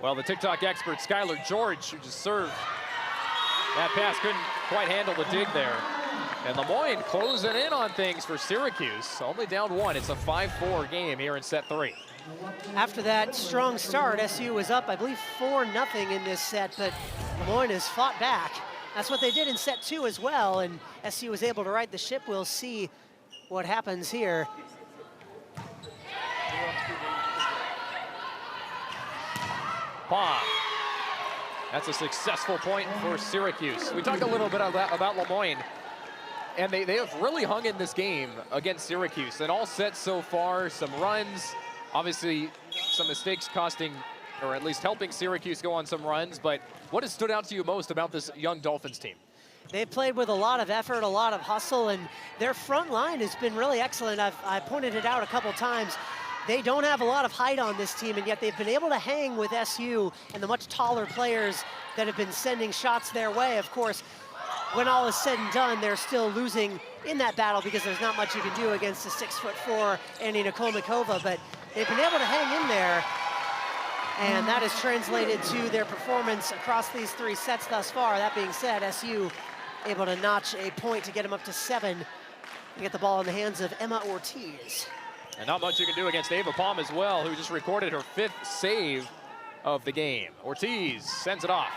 Well, the TikTok expert, Skylar George, who just served that pass, couldn't quite handle the dig there. And Lemoyne closing in on things for Syracuse, only down one. It's a 5-4 game here in set 3. After that strong start, SU was up, I believe, 4-0 in this set, but Moyne has fought back. That's what they did in set 2 as well, and SU was able to right the ship. We'll see what happens here. Palm. That's a successful point for Syracuse. We talked a little bit about Lemoyne, and they have really hung in this game against Syracuse. In all sets so far, some runs, obviously some mistakes costing, or at least helping Syracuse go on some runs, but what has stood out to you most about this young Dolphins team? They've played with a lot of effort, a lot of hustle, and their front line has been really excellent. I pointed it out a couple times. They don't have a lot of height on this team, and yet they've been able to hang with SU and the much taller players that have been sending shots their way. Of course, when all is said and done, they're still losing in that battle because there's not much you can do against a 6'4" Annie Nikolnikova, but they've been able to hang in there, and that has translated to their performance across these 3 sets thus far. That being said, SU able to notch a point to get them up to 7 and get the ball in the hands of Emma Ortiz. And not much you can do against Ava Palm as well, who just recorded her 5th save of the game. Ortiz sends it off.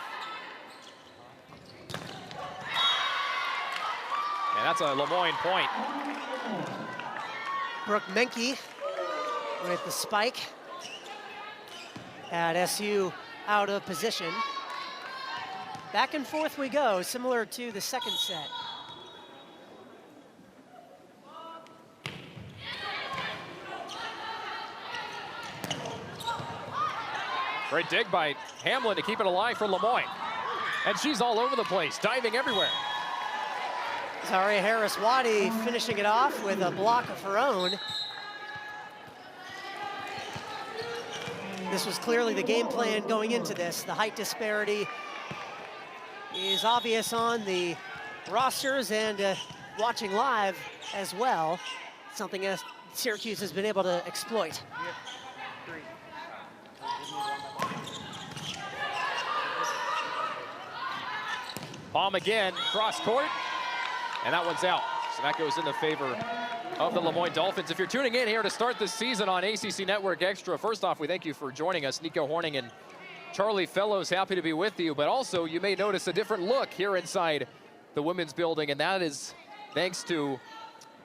And that's a Lemoyne point. Brooke Menke with the spike. Had SU out of position. Back and forth we go, similar to the second set. Great dig by Hamlin to keep it alive for Lemoyne. And she's all over the place, diving everywhere. Zaria Harris-Waddy finishing it off with a block of her own. This was clearly the game plan going into this. The height disparity is obvious on the rosters and watching live as well. Something Syracuse has been able to exploit. Palm again, cross court, and that one's out. So that goes in the favor of the Lemoyne Dolphins. If you're tuning in here to start this season on ACC Network Extra, first off, we thank you for joining us. Nico Horning and Charlie Fellows, happy to be with you, but also you may notice a different look here inside the women's building, and that is thanks to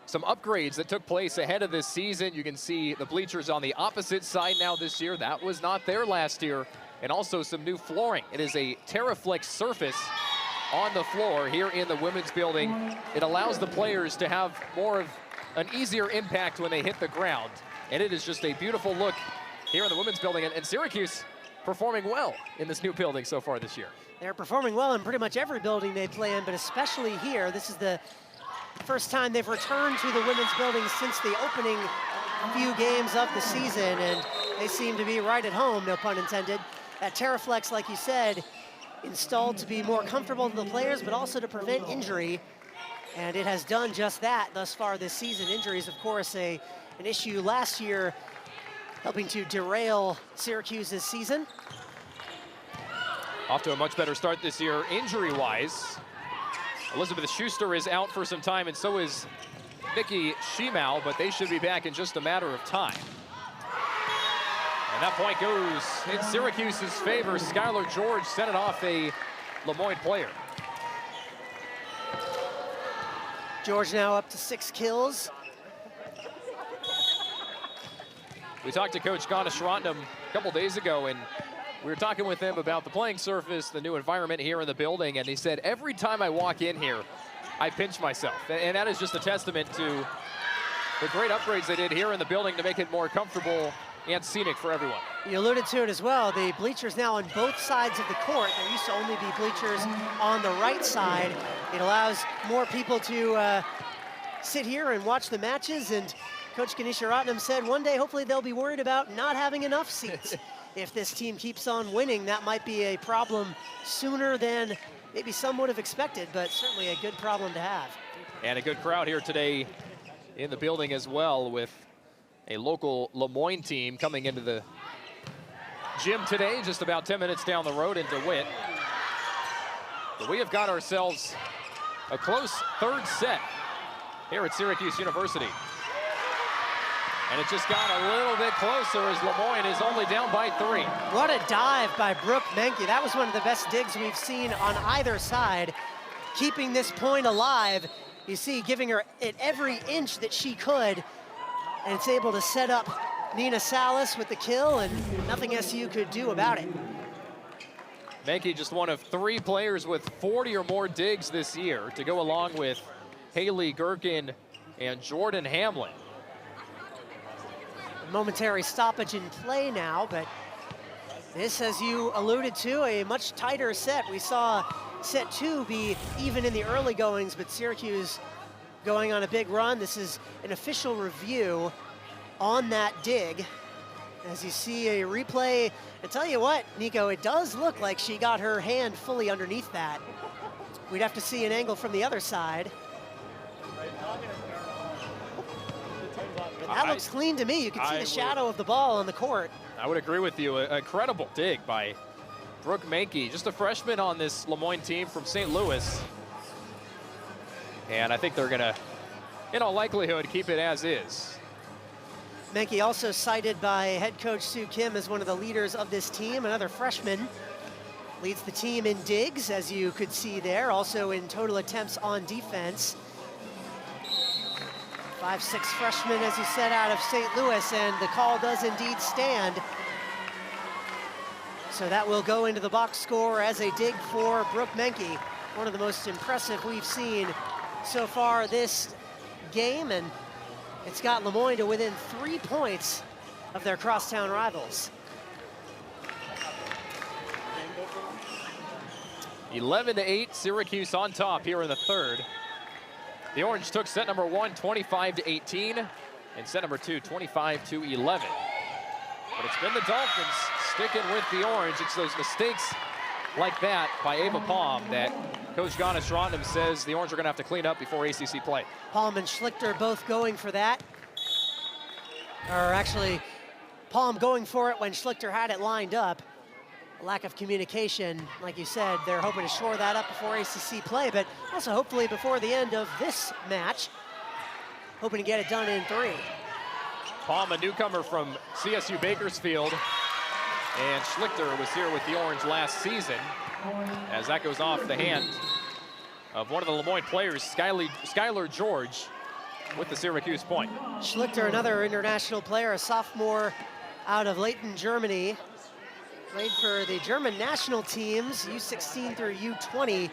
some upgrades that took place ahead of this season. You can see the bleachers on the opposite side now this year. That was not there last year, and also some new flooring. It is a TerraFlex surface on the floor here in the women's building. It allows the players to have more of an easier impact when they hit the ground. And it is just a beautiful look here in the women's building. And Syracuse performing well in this new building so far this year. They're performing well in pretty much every building they play in, but especially here. This is the first time they've returned to the women's building since the opening few games of the season, and they seem to be right at home, no pun intended. That TerraFlex, like you said, installed to be more comfortable to the players, but also to prevent injury. And it has done just that thus far this season. Injuries, of course, an issue last year, helping to derail Syracuse's season. Off to a much better start this year, injury-wise. Elizabeth Schuster is out for some time, and so is Nikki Schimau, but they should be back in just a matter of time. And that point goes in Syracuse's favor. Skylar George sent it off a Lemoyne player. George now up to 6 kills. We talked to Coach Gana-Shrotnam a couple days ago, and we were talking with him about the playing surface, the new environment here in the building, and he said, every time I walk in here, I pinch myself. And that is just a testament to the great upgrades they did here in the building to make it more comfortable and scenic for everyone. You alluded to it as well. The bleachers now on both sides of the court. There used to only be bleachers on the right side. It allows more people to sit here and watch the matches. And Coach Gana-Shrotnam said one day, hopefully they'll be worried about not having enough seats. If this team keeps on winning, that might be a problem sooner than maybe some would have expected, but certainly a good problem to have. And a good crowd here today in the building as well, with a local Lemoyne team coming into the gym today, just about 10 minutes down the road in DeWitt. But we have got ourselves a close third set here at Syracuse University. And it just got a little bit closer as Lemoyne is only down by 3. What a dive by Brooke Menke. That was one of the best digs we've seen on either side, keeping this point alive. You see, giving her it every inch that she could, and it's able to set up Nina Salas with the kill, and nothing SU could do about it. Menke just one of 3 players with 40 or more digs this year to go along with Haley Gherkin and Jordan Hamlin. A momentary stoppage in play now, but this, as you alluded to, a much tighter set. We saw set 2 be even in the early goings, but Syracuse going on a big run. This is an official review on that dig. As you see a replay, I tell you what, Nico, it does look like she got her hand fully underneath that. We'd have to see an angle from the other side. But that looks clean to me. You can see the shadow of the ball on the court. I would agree with you. A incredible dig by Brooke Menke, just a freshman on this Lemoyne team from St. Louis. And I think they're gonna, in all likelihood, keep it as is. Menke also cited by head coach Sue Kim as one of the leaders of this team. Another freshman leads the team in digs, as you could see there, also in total attempts on defense. 5'6" freshman, as you said, out of St. Louis, and the call does indeed stand. So that will go into the box score as a dig for Brooke Menke, one of the most impressive we've seen so far this game, and it's got Lemoyne to within 3 points of their crosstown rivals. 11-8, Syracuse on top here in the third. The Orange took set number 1, 25-18, and set number 2, 25-11. But it's been the Dolphins sticking with the Orange. It's those mistakes like that by Ava Palm that Coach Gana-Shrotnam says the Orange are going to have to clean up before ACC play. Palm and Schlichter both going for that. Or actually, Palm going for it when Schlichter had it lined up. A lack of communication, like you said, they're hoping to shore that up before ACC play, but also hopefully before the end of this match, hoping to get it done in 3. Palm, a newcomer from CSU Bakersfield, and Schlichter was here with the Orange last season, as that goes off the hand of one of the Lemoyne players, Skylar George, with the Syracuse point. Schlichter, another international player, a sophomore out of Leiden, Germany. Played for the German national teams, U16 through U20, and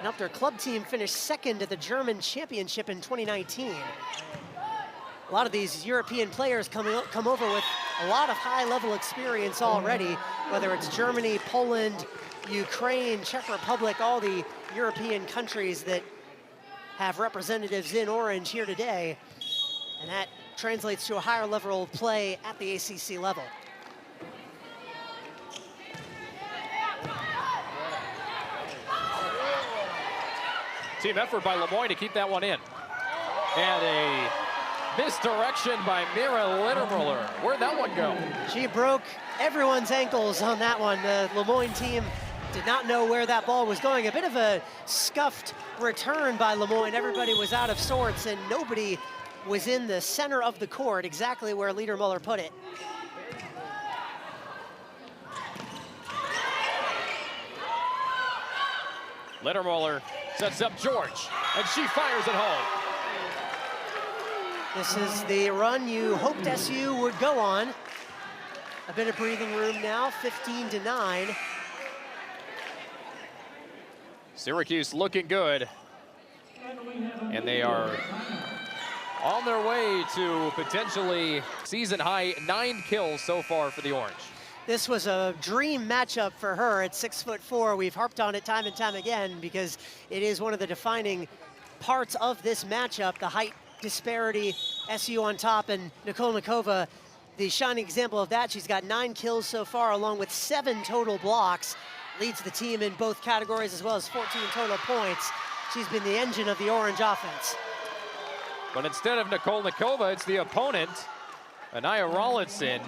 helped their club team finish second at the German championship in 2019. A lot of these European players come over with a lot of high-level experience already, whether it's Germany, Poland, Ukraine, Czech Republic, all the European countries that have representatives in orange here today, and that translates to a higher level of play at the ACC level. Team effort by Lemoyne to keep that one in. And a misdirection by Mira Littermuller. Where'd that one go? She broke everyone's ankles on that one. The Lemoyne team did not know where that ball was going. A bit of a scuffed return by Lemoyne. Everybody was out of sorts and nobody was in the center of the court, exactly where Littermuller put it. Littermuller sets up George, and she fires it home. This is the run you hoped SU would go on. A bit of breathing room now, 15-9. Syracuse looking good. And they are on their way to potentially season high 9 kills so far for the Orange. This was a dream matchup for her at 6'4". We've harped on it time and time again because it is one of the defining parts of this matchup, the height disparity, SU on top, and Nikolnikova, the shining example of that. She's got 9 kills so far, along with 7 total blocks. Leads the team in both categories, as well as 14 total points. She's been the engine of the Orange offense. But instead of Nikolnikova, it's the opponent, Anaya Rollinson,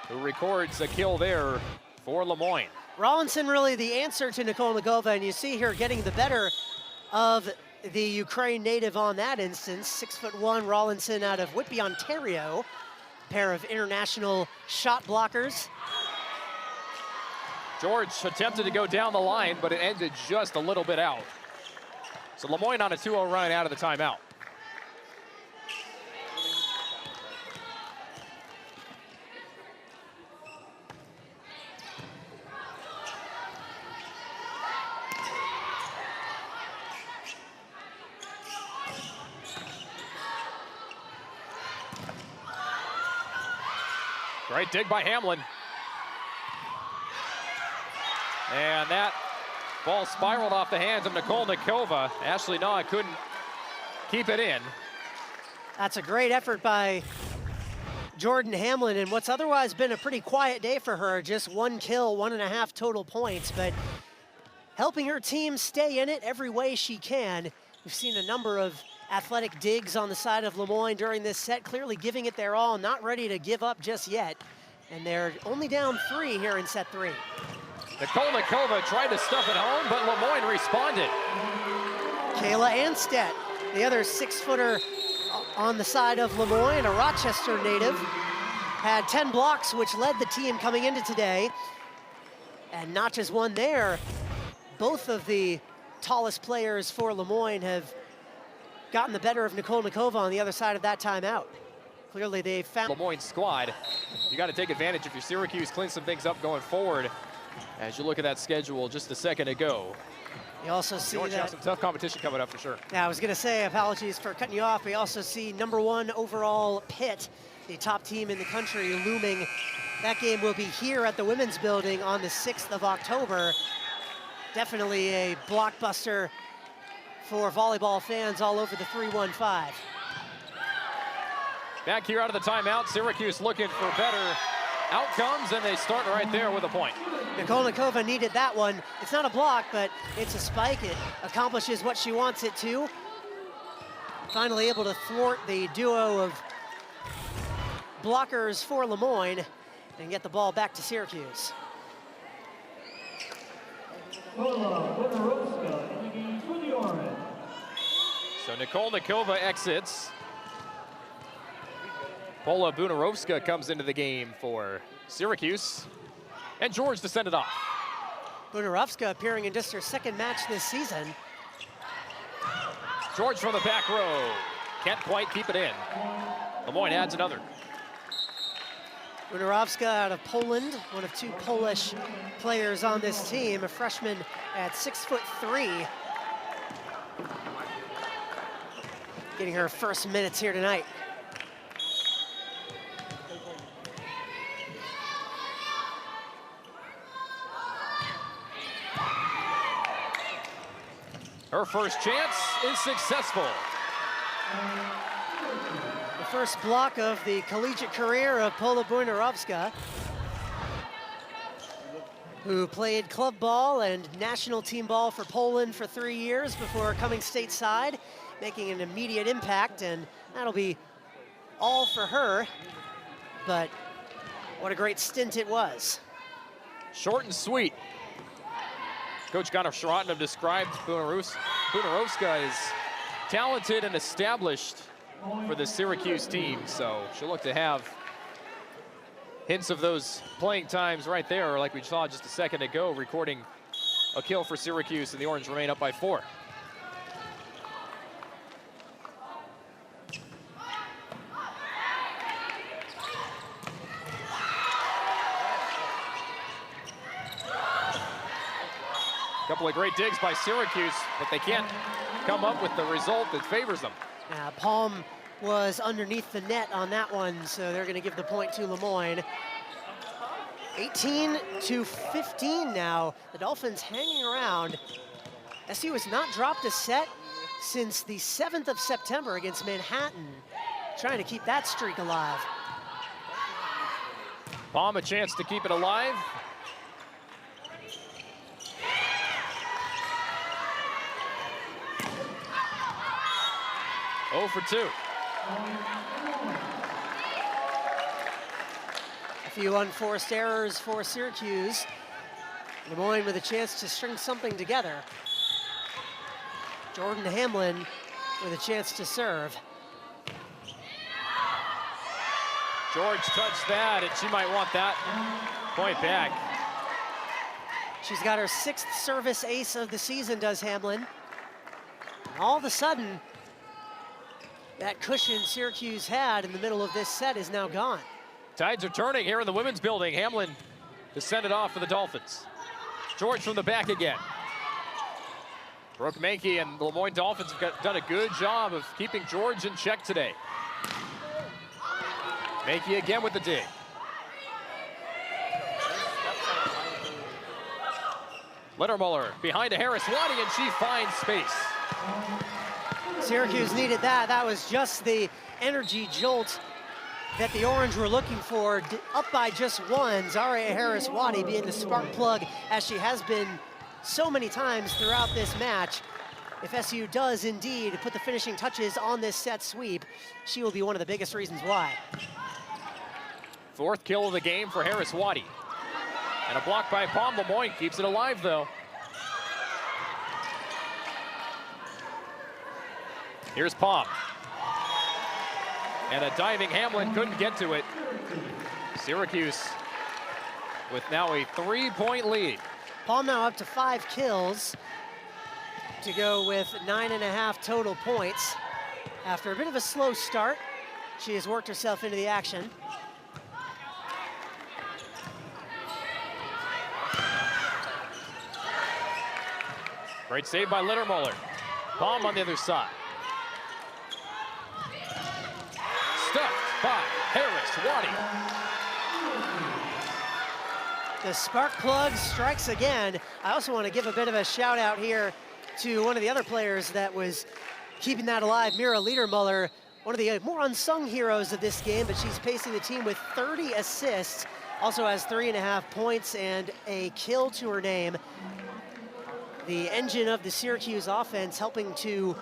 who records a kill there for Lemoyne. Rollinson really the answer to Nikolnikova, and you see her getting the better of the Ukraine native on that instance. 6'1" Rollinson out of Whitby, Ontario. Pair of international shot blockers. George attempted to go down the line, but it ended just a little bit out. So Lemoyne on a 2-0 run out of the timeout. Great dig by Hamlin. And that ball spiraled off the hands of Nikolnikova. Ashley Naw couldn't keep it in. That's a great effort by Jordan Hamlin, and what's otherwise been a pretty quiet day for her. Just 1 kill, 1.5 total points, but helping her team stay in it every way she can. We've seen a number of athletic digs on the side of Lemoyne during this set, clearly giving it their all, not ready to give up just yet. And they're only down 3 here in set 3. Nikolnikova tried to stuff it home, but Lemoyne responded. Kayla Anstedt, the other 6-footer on the side of Lemoyne, a Rochester native, had 10 blocks, which led the team coming into today. And not just one there, both of the tallest players for Lemoyne have gotten the better of Nikolnikova on the other side of that timeout. Clearly they found Lemoyne squad. You got to take advantage if you're Syracuse, clean some things up going forward. As you look at that schedule just a second ago. You also see George that has some tough competition coming up for sure. Yeah, I was going to say, apologies for cutting you off. We also see #1 overall Pitt, the top team in the country, looming. That game will be here at the Women's Building on the 6th of October. Definitely a blockbuster for volleyball fans all over the 315. Back here out of the timeout, Syracuse looking for better outcomes, and they start right there with a point. Nikolnikova needed that one. It's not a block, but it's a spike. It accomplishes what she wants it to. Finally able to thwart the duo of blockers for Lemoyne and get the ball back to Syracuse. So Nikolnikova exits. Pola Bunarovska comes into the game for Syracuse. And George to send it off. Bunarovska appearing in just her 2nd match this season. George from the back row. Can't quite keep it in. Lemoyne adds another. Bunarovska out of Poland, one of 2 Polish players on this team, a freshman at 6'3". Getting her first minutes here tonight. Her first chance is successful. The first block of the collegiate career of Pola Bunarovska, who played club ball and national team ball for Poland for 3 years before coming stateside, making an immediate impact, and that'll be all for her. But what a great stint it was. Short and sweet. Coach Gunnar Schrotten have described Bunarovska as talented and established for the Syracuse team, so she'll look to have hints of those playing times right there, like we saw just a second ago, recording a kill for Syracuse, and the Orange remain up by 4. Couple of great digs by Syracuse, but they can't come up with the result that favors them. Palm was underneath the net on that one, so they're going to give the point to Lemoyne. 18-15 now. The Dolphins hanging around. SU has not dropped a set since the 7th of September against Manhattan, trying to keep that streak alive. Palm a chance to keep it alive. Oh for 2. A few unforced errors for Syracuse. Lemoyne with a chance to string something together. Jordan Hamlin with a chance to serve. George touched that, and she might want that point back. She's got her 6th service ace of the season, does Hamlin. And all of a sudden, that cushion Syracuse had in the middle of this set is now gone. Tides are turning here in the women's building. Hamlin to send it off for the Dolphins. George from the back again. Brooke Mankey and the Lemoyne Dolphins have done a good job of keeping George in check today. Mankey again with the dig. Littermuller behind to Harris Waddy, and she finds space. Syracuse needed that. That was just the energy jolt that the Orange were looking for. Up by just 1, Zaria Harris-Waddy being the spark plug, as she has been so many times throughout this match. If SU does indeed put the finishing touches on this set sweep, she will be one of the biggest reasons why. 4th kill of the game for Harris-Waddy. And a block by Palm. Lemoyne keeps it alive, though. Here's Palm. And a diving Hamlin couldn't get to it. Syracuse with now a 3-point lead. Palm now up to 5 kills to go with 9.5 total points. After a bit of a slow start, she has worked herself into the action. Great save by Littermuller. Palm on the other side. Stuffed by Harris-Waddy. The spark plug strikes again. I also want to give a bit of a shout out here to one of the other players that was keeping that alive, Mira Liedermuller, one of the more unsung heroes of this game, but she's pacing the team with 30 assists, also has 3.5 points and a kill to her name. The engine of the Syracuse offense, helping to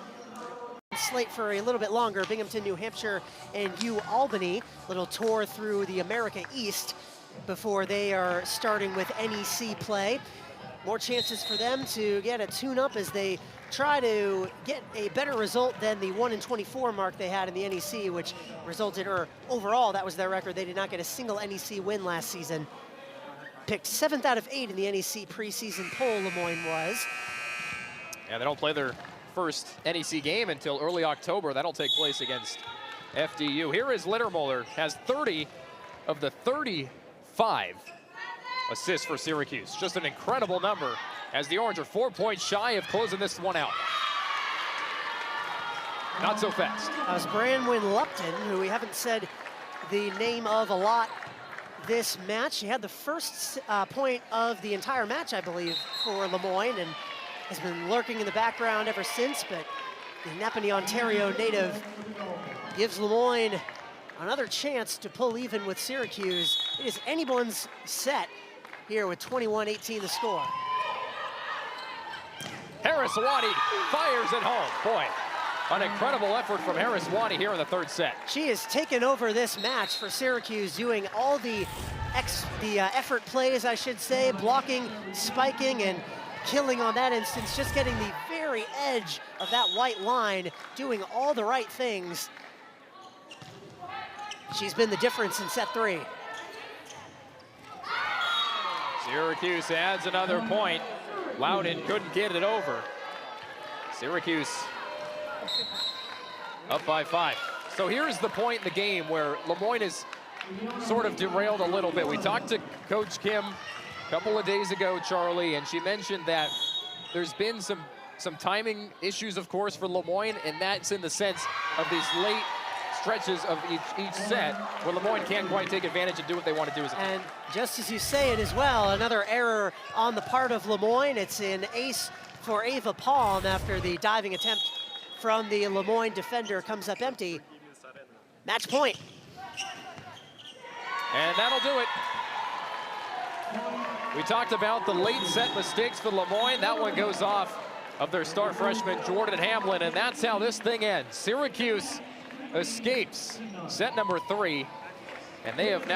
slate for a little bit longer. Binghamton, New Hampshire, and Albany. Little tour through the America East before they are starting with NEC play. More chances for them to get a tune-up as they try to get a better result than the 1-24 mark they had in the NEC, which resulted, or overall, that was their record. They did not get a single NEC win last season. Picked 7th out of 8 in the NEC preseason poll, Lemoyne was. Yeah, they don't play their first NEC game until early October. That'll take place against FDU. Here is Littermuller, has 30 of the 35 assists for Syracuse. Just an incredible number, as the Orange are 4 points shy of closing this one out. Not so fast. That was Branwyn Lupton, who we haven't said the name of a lot this match. She had the first point of the entire match, I believe, for Lemoyne, and has been lurking in the background ever since, but the Napanee, Ontario native gives Lemoyne another chance to pull even with Syracuse. It is anyone's set here with 21-18 the score. Harris-Waddy fires it home. Boy, an incredible effort from Harris-Waddy here in the 3rd set. She has taken over this match for Syracuse, doing all the effort plays, I should say, blocking, spiking, and killing on that instance, just getting the very edge of that white line, doing all the right things. She's been the difference in set 3. Syracuse adds another point. Loudon couldn't get it over. Syracuse up by 5. So here's the point in the game where Moyne is sort of derailed a little bit. We talked to Coach Kim a couple of days ago, Charlie, and she mentioned that there's been some timing issues, of course, for Moyne, and that's in the sense of these late stretches of each set where Moyne can't quite take advantage and do what they want to do as a team. And just as you say it as well, another error on the part of Moyne. It's an ace for Ava Palm after the diving attempt from the Moyne defender comes up empty. Match point. And that'll do it. We talked about the late set mistakes for Moyne. That one goes off of their star freshman, Jordan Hamlin, and that's how this thing ends. Syracuse escapes set number 3, and they have now